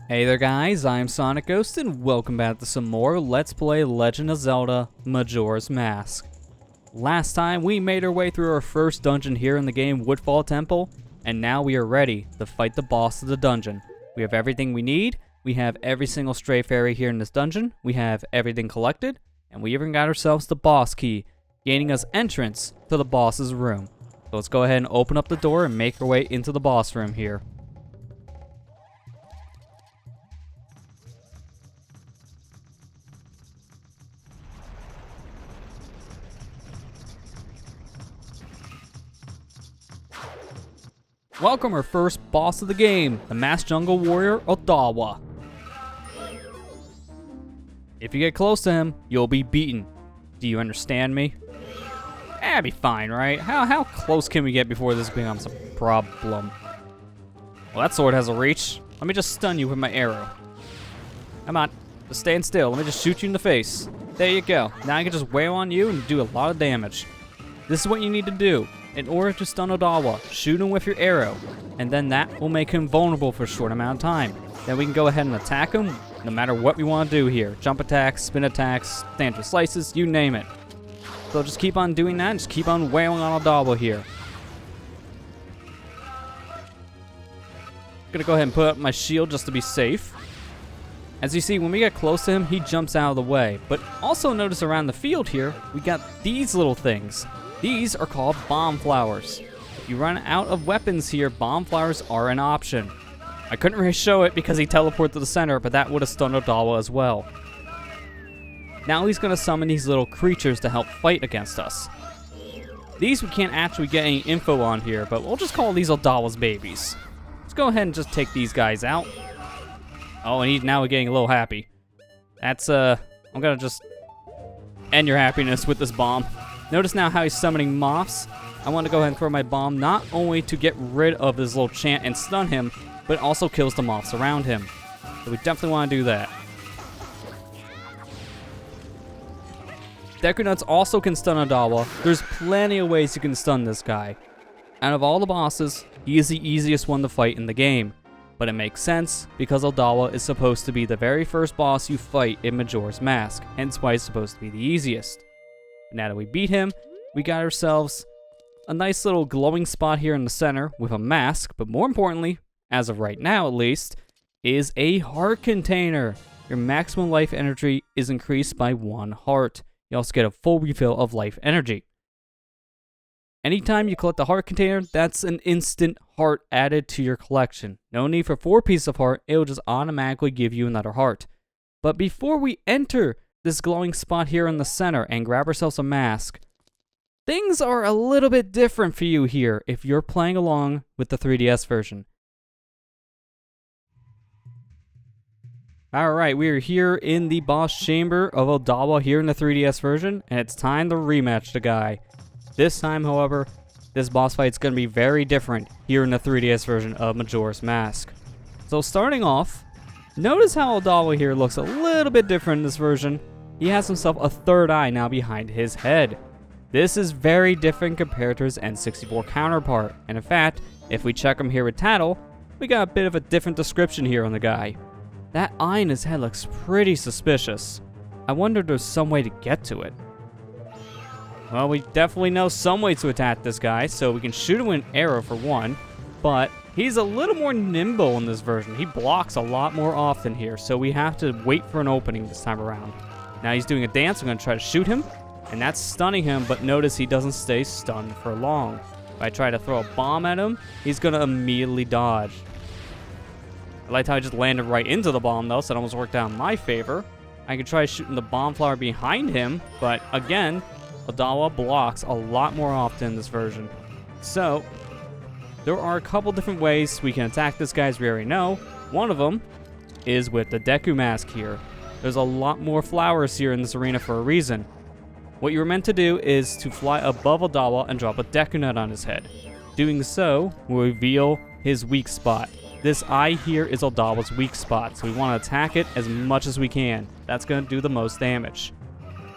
Hey there guys, I'm SonicGhost and welcome back to some more Let's Play Legend of Zelda Majora's Mask. Last time we made our way through our first dungeon here in the game, Woodfall Temple, and now we are ready to fight the boss of the dungeon. We have everything we need, we have every single stray fairy here in this dungeon, we have everything collected, and we even got ourselves the boss key, gaining us entrance to the boss's room. So let's go ahead and open up the door and make our way into the boss room here. Welcome our first boss of the game, the Masked Jungle Warrior, Odolwa. If you get close to him, you'll be beaten. Do you understand me? That'd be fine, right? How close can we get before this becomes a problem? Well, that sword has a reach. Let me just stun you with my arrow. Come on, just stand still. Let me just shoot you in the face. There you go. Now I can just wail on you and do a lot of damage. This is what you need to do. In order to stun Odolwa, shoot him with your arrow, and then that will make him vulnerable for a short amount of time. Then we can go ahead and attack him, no matter what we want to do here. Jump attacks, spin attacks, stand for slices, you name it. So just keep on doing that, and just keep on wailing on Odolwa here. Gonna go ahead and put up my shield just to be safe. As you see, when we get close to him, he jumps out of the way. But also notice around the field here, we got these little things. These are called bomb flowers. If you run out of weapons here, bomb flowers are an option. I couldn't really show it because he teleported to the center, but that would have stunned Odolwa as well. Now he's going to summon these little creatures to help fight against us. These we can't actually get any info on here, but we'll just call these Odolwa's babies. Let's go ahead and just take these guys out. Oh, and now we're getting a little happy. That's, I'm going to just end your happiness with this bomb. Notice now how he's summoning moths. I want to go ahead and throw my bomb not only to get rid of this little chant and stun him, but it also kills the moths around him. So we definitely want to do that. Deku Nuts also can stun Odolwa. There's plenty of ways you can stun this guy. Out of all the bosses, he is the easiest one to fight in the game. But it makes sense because Odolwa is supposed to be the very first boss you fight in Majora's Mask, hence why he's supposed to be the easiest. Now that we beat him, we got ourselves a nice little glowing spot here in the center with a mask, but more importantly, as of right now at least, is a heart container. Your maximum life energy is increased by 1 heart. You also get a full refill of life energy. Anytime you collect a heart container, that's an instant heart added to your collection. No need for 4 pieces of heart, it will just automatically give you another heart. But before we enter this glowing spot here in the center and grab ourselves a mask, things are a little bit different for you here if you're playing along with the 3DS version. Alright, we are here in the boss chamber of Odolwa here in the 3DS version, and it's time to rematch the guy. This time, however, this boss fight is going to be very different here in the 3DS version of Majora's Mask. So starting off, notice how Odolwa here looks a little bit different in this version. He has himself a third eye now behind his head. This is very different compared to his N64 counterpart, and in fact, if we check him here with Tattle, we got a bit of a different description here on the guy. That eye in his head looks pretty suspicious. I wonder if there's some way to get to it. Well, we definitely know some way to attack this guy, so we can shoot him with an arrow for one, but he's a little more nimble in this version. He blocks a lot more often here, so we have to wait for an opening this time around. Now he's doing a dance. I'm going to try to shoot him, and that's stunning him, but notice he doesn't stay stunned for long. If I try to throw a bomb at him, he's going to immediately dodge. I like how I just landed right into the bomb, though, so it almost worked out in my favor. I can try shooting the bomb flower behind him, but again, Odolwa blocks a lot more often in this version. So, there are a couple different ways we can attack this guy, as we already know. One of them is with the Deku Mask here. There's a lot more flowers here in this arena for a reason. What you're meant to do is to fly above Odolwa and drop a Deku Nut on his head. Doing so will reveal his weak spot. This eye here is Odolwa's weak spot, so we want to attack it as much as we can. That's going to do the most damage.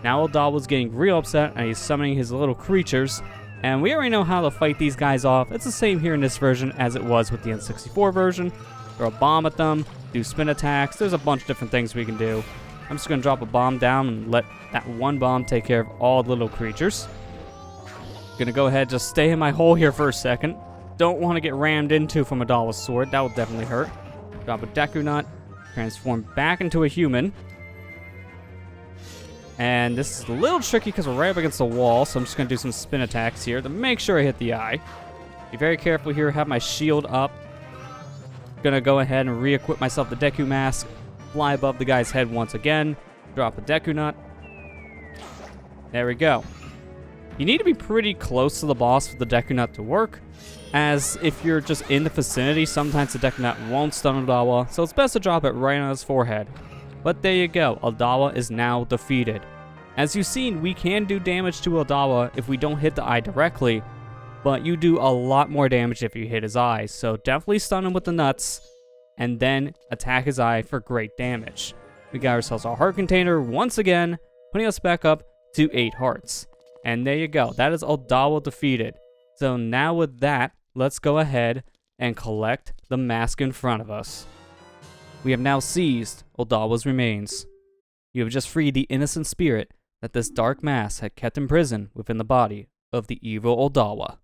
Now Odolwa's getting real upset and he's summoning his little creatures, and we already know how to fight these guys off. It's the same here in this version as it was with the N64 version. throw a bomb at them, do spin attacks. There's a bunch of different things we can do. I'm just going to drop a bomb down and let that one bomb take care of all the little creatures. Gonna go ahead, just stay in my hole here for a second. Don't want to get rammed into from Odolwa's sword. That will definitely hurt. Drop a Deku Nut. Transform back into a human. And this is a little tricky because we're right up against the wall, so I'm just going to do some spin attacks here to make sure I hit the eye. Be very careful here. Have my shield up. Gonna go ahead and re-equip myself the Deku Mask. Fly above the guy's head once again. Drop a Deku Nut. There we go. You need to be pretty close to the boss for the Deku Nut to work, as if you're just in the vicinity, sometimes the Deku Nut won't stun Odolwa, so it's best to drop it right on his forehead. But there you go, Odolwa is now defeated. As you've seen, we can do damage to Odolwa if we don't hit the eye directly, but you do a lot more damage if you hit his eyes, so definitely stun him with the nuts, and then attack his eye for great damage. We got ourselves our heart container once again, putting us back up to 8 hearts. And there you go, that is Odolwa defeated. So now with that, let's go ahead and collect the mask in front of us. We have now seized Odolwa's remains. You have just freed the innocent spirit that this dark mask had kept in prison within the body of the evil Odolwa.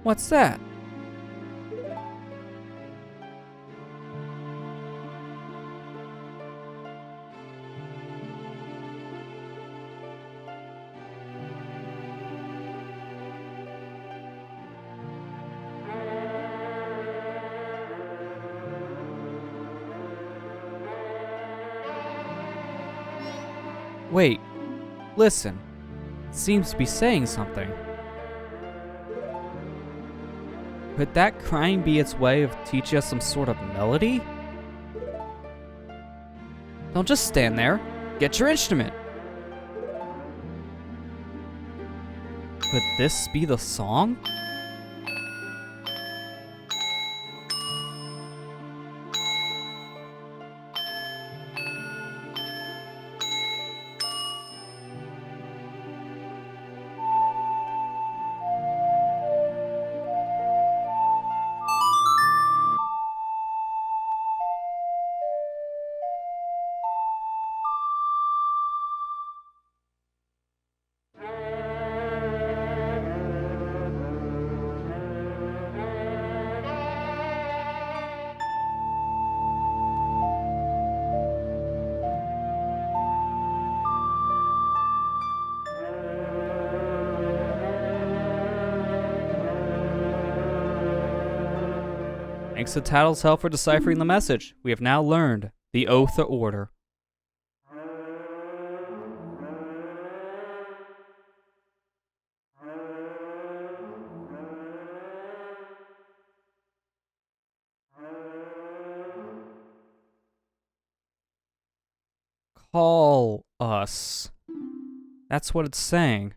What's that? Wait, listen. It seems to be saying something. Could that crying be its way of teaching us some sort of melody? Don't just stand there. Get your instrument. Could this be the song? Thanks to Tattle's help for deciphering the message, we have now learned the Oath of Order. Call us. That's what it's saying.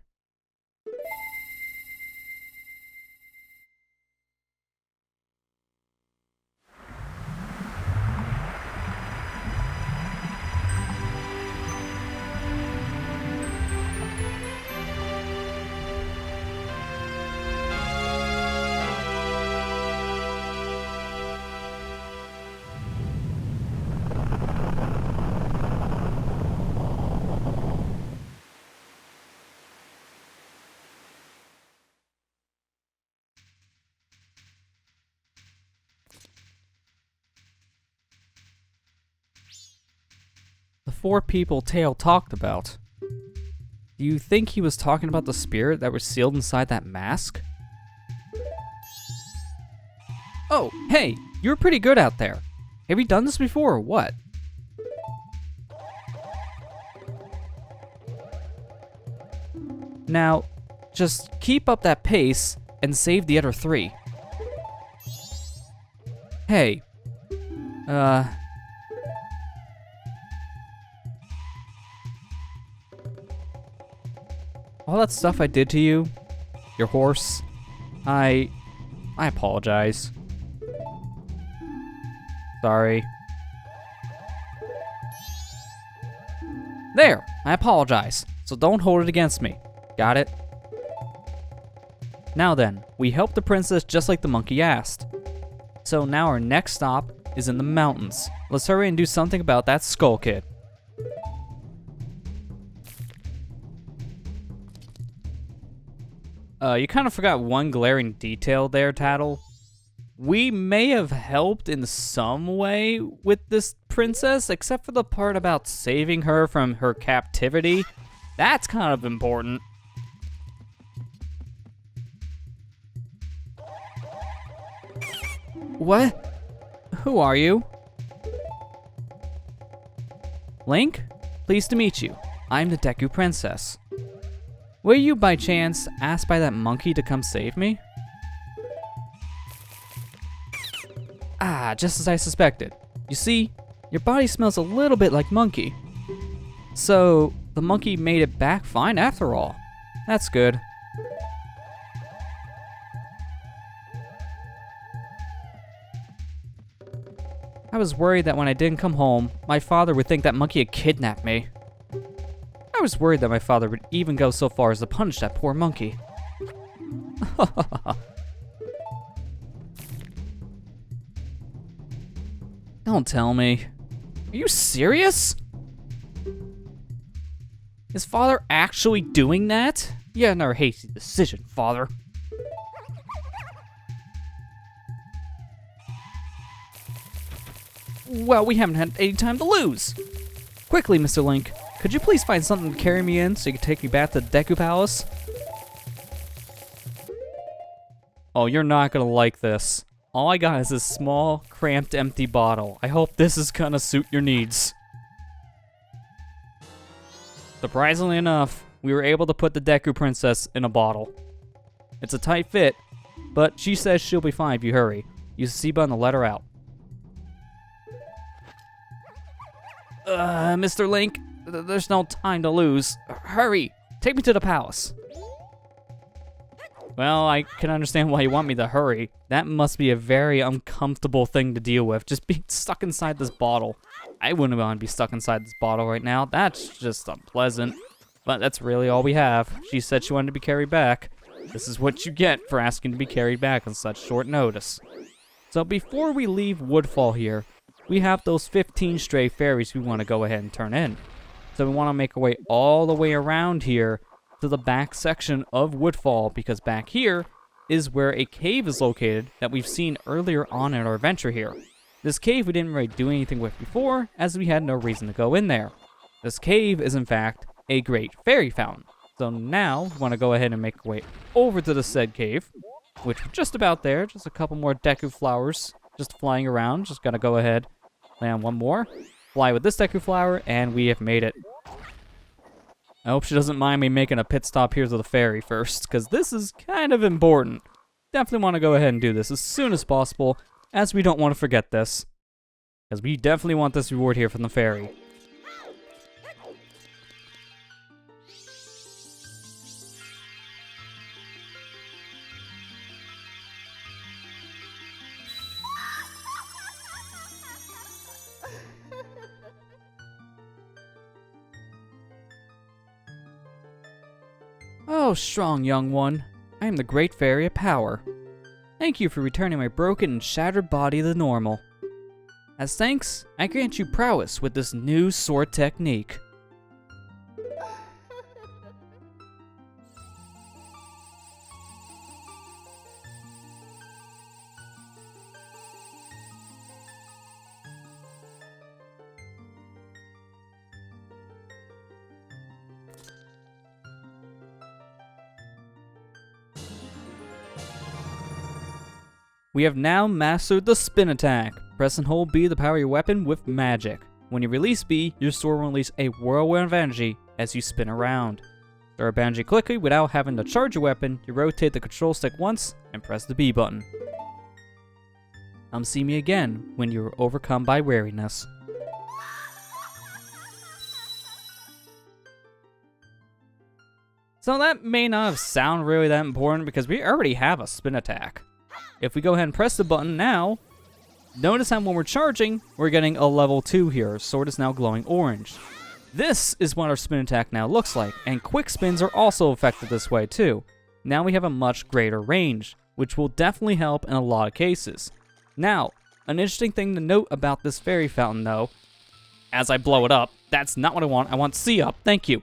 The 4 people Tail talked about. Do you think he was talking about the spirit that was sealed inside that mask? Oh, hey, you were pretty good out there. Have you done this before or what? Now, just keep up that pace and save the other 3. Hey, all that stuff I did to you, your horse, I apologize. Sorry. There, I apologize, so don't hold it against me. Got it? Now then, we helped the princess just like the monkey asked. So now our next stop is in the mountains. Let's hurry and do something about that skull kid. You kind of forgot one glaring detail there, Tattle. We may have helped in some way with this princess, except for the part about saving her from her captivity. That's kind of important. What? Who are you? Link? Pleased to meet you. I'm the Deku Princess. Were you by chance asked by that monkey to come save me? Ah, just as I suspected. You see, your body smells a little bit like monkey. So, the monkey made it back fine after all. That's good. I was worried that when I didn't come home, my father would think that monkey had kidnapped me. I was worried that my father would even go so far as to punish that poor monkey. Don't tell me. Are you serious? Is father actually doing that? Yeah, another hasty decision, father. Well, we haven't had any time to lose. Quickly, Mr. Link, could you please find something to carry me in so you can take me back to the Deku Palace? Oh, you're not gonna like this. All I got is this small, cramped, empty bottle. I hope this is gonna suit your needs. Surprisingly enough, we were able to put the Deku Princess in a bottle. It's a tight fit, but she says she'll be fine if you hurry. Use the C button to let her out. Mr. Link, there's no time to lose. Hurry, take me to the palace. Well, I can understand why you want me to hurry. That must be a very uncomfortable thing to deal with, just being stuck inside this bottle. I wouldn't want to be stuck inside this bottle right now. That's just unpleasant. But that's really all we have. She said she wanted to be carried back. This is what you get for asking to be carried back on such short notice. So before we leave Woodfall here, we have those 15 stray fairies we want to go ahead and turn in. So we want to make our way all the way around here to the back section of Woodfall, because back here is where a cave is located that we've seen earlier on in our adventure here. This cave we didn't really do anything with before, as we had no reason to go in there. This cave is in fact a great fairy fountain. So now we want to go ahead and make our way over to the said cave, which we're just about there. Just a couple more Deku flowers just flying around. Just gotta go ahead, land one more, fly with this Deku flower, and we have made it. I hope she doesn't mind me making a pit stop here to the ferry first, because this is kind of important. Definitely want to go ahead and do this as soon as possible, as we don't want to forget this. Because we definitely want this reward here from the ferry. Oh, strong young one, I am the Great Fairy of Power. Thank you for returning my broken and shattered body to normal. As thanks, I grant you prowess with this new sword technique. We have now mastered the spin attack. Press and hold B to power your weapon with magic. When you release B, your sword will release a whirlwind of energy as you spin around. Start energy quickly without having to charge your weapon. You rotate the control stick once and press the B button. Come see me again when you are overcome by weariness. So that may not sound really that important because we already have a spin attack. If we go ahead and press the button now, notice how when we're charging, we're getting a level 2 here. Sword is now glowing orange. This is what our spin attack now looks like, and quick spins are also affected this way too. Now we have a much greater range, which will definitely help in a lot of cases. Now, an interesting thing to note about this fairy fountain though, as I blow it up, that's not what I want C up, thank you.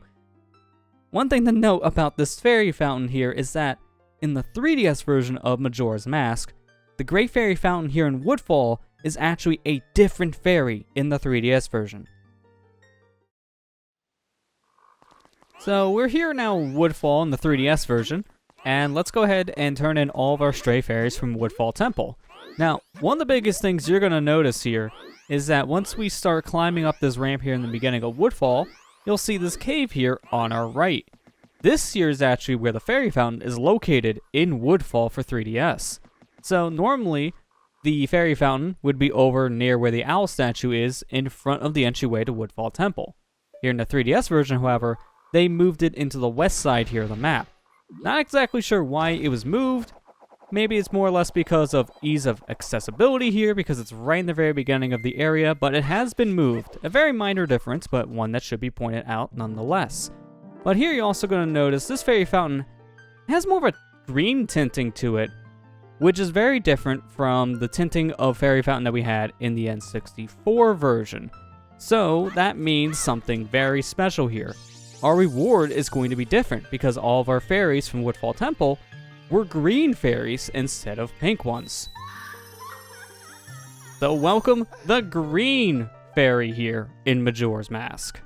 One thing to note about this fairy fountain here is that in the 3DS version of Majora's Mask, the Great Fairy Fountain here in Woodfall is actually a different fairy in the 3DS version. So we're here now in Woodfall in the 3DS version, and let's go ahead and turn in all of our stray fairies from Woodfall Temple. Now, one of the biggest things you're going to notice here is that once we start climbing up this ramp here in the beginning of Woodfall, you'll see this cave here on our right. This here is actually where the fairy fountain is located in Woodfall for 3DS. So normally, the fairy fountain would be over near where the owl statue is in front of the entryway to Woodfall Temple. Here in the 3DS version, however, they moved it into the west side here of the map. Not exactly sure why it was moved. Maybe it's more or less because of ease of accessibility here, because it's right in the very beginning of the area, but it has been moved. A very minor difference, but one that should be pointed out nonetheless. But here you're also going to notice this fairy fountain has more of a green tinting to it, which is very different from the tinting of fairy fountain that we had in the N64 version. So that means something very special here. Our reward is going to be different because all of our fairies from Woodfall Temple were green fairies instead of pink ones. So welcome the green fairy here in Majora's Mask.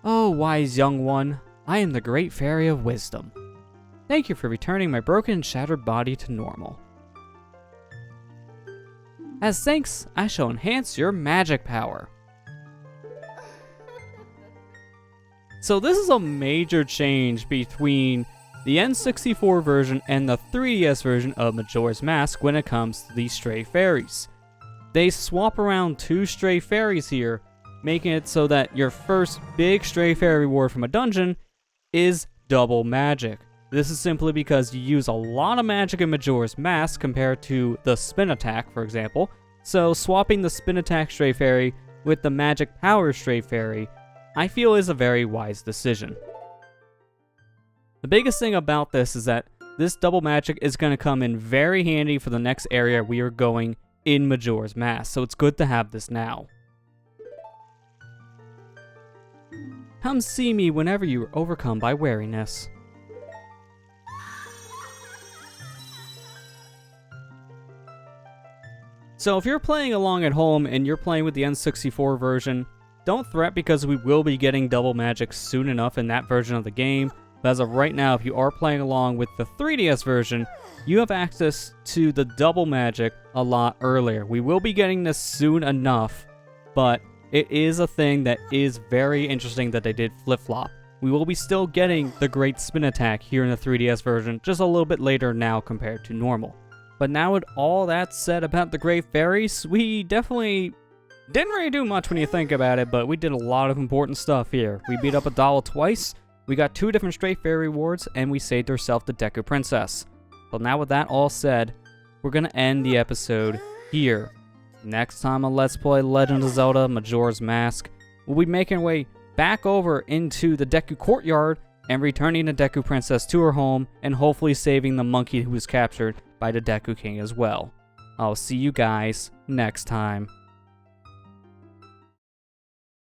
Oh, wise young one, I am the great fairy of wisdom. Thank you for returning my broken and shattered body to normal. As thanks, I shall enhance your magic power. So this is a major change between the N64 version and the 3DS version of Majora's Mask when it comes to these stray fairies. They swap around 2 stray fairies here, making it so that your first big stray fairy reward from a dungeon is double magic. This is simply because you use a lot of magic in Majora's Mask compared to the spin attack, for example. So swapping the spin attack stray fairy with the magic power stray fairy, I feel is a very wise decision. The biggest thing about this is that this double magic is going to come in very handy for the next area we are going in Majora's Mask, so it's good to have this now. Come see me whenever you are overcome by weariness. So if you're playing along at home and you're playing with the N64 version, don't fret because we will be getting double magic soon enough in that version of the game. But as of right now, if you are playing along with the 3DS version, you have access to the double magic a lot earlier. We will be getting this soon enough, but it is a thing that is very interesting that they did flip-flop. We will be still getting the great spin attack here in the 3DS version, just a little bit later now compared to normal. But now with all that said about the Great Fairies, we definitely didn't really do much when you think about it, but we did a lot of important stuff here. We beat up Odolwa twice, we got 2 different stray fairy rewards, and we saved ourselves the Deku Princess. So now with that all said, we're going to end the episode here. Next time on Let's Play Legend of Zelda Majora's Mask, we'll be making our way back over into the Deku Courtyard and returning the Deku Princess to her home and hopefully saving the monkey who was captured by the Deku King as well. I'll see you guys next time.